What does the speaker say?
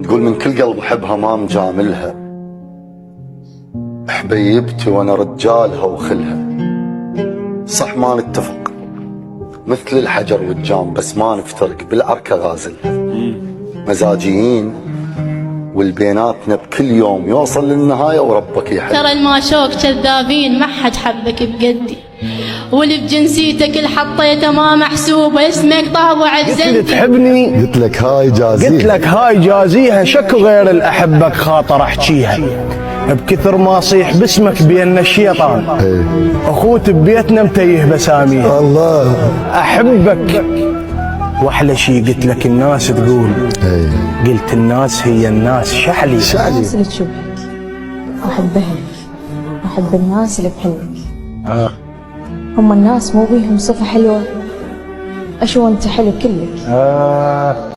تقول من كل قلب احبها ما مجاملها، حبيبتي وانا رجالها وخلها. صح ما نتفق مثل الحجر والجام، بس ما نفترق بالعركة غازلها. مزاجيين والبيناتنا بكل يوم يوصل للنهاية وربك يحب. ترى الماشوك كذابين، ما حد حبك بقدي، واللي بجنسيتك اللي حطيته ما محسوب، اسمك طابع قلت بزنتي. تحبني قلت لك هاي جازيها، قلت لك هاي جازيها، شكو غير الأحبك خاطر أحجيها. بكثر ما صيح باسمك بين الشيطان، أخوت ببيتنا متيه بساميها. الله أحبك واحلى شي قلت لك الناس تقول، قلت الناس هي الناس شحلي. الناس اللي تشبهك أحبها، أحب الناس اللي بحلمك. هم الناس مو بيهم صفة حلوة، أشو أنت حلو كلك.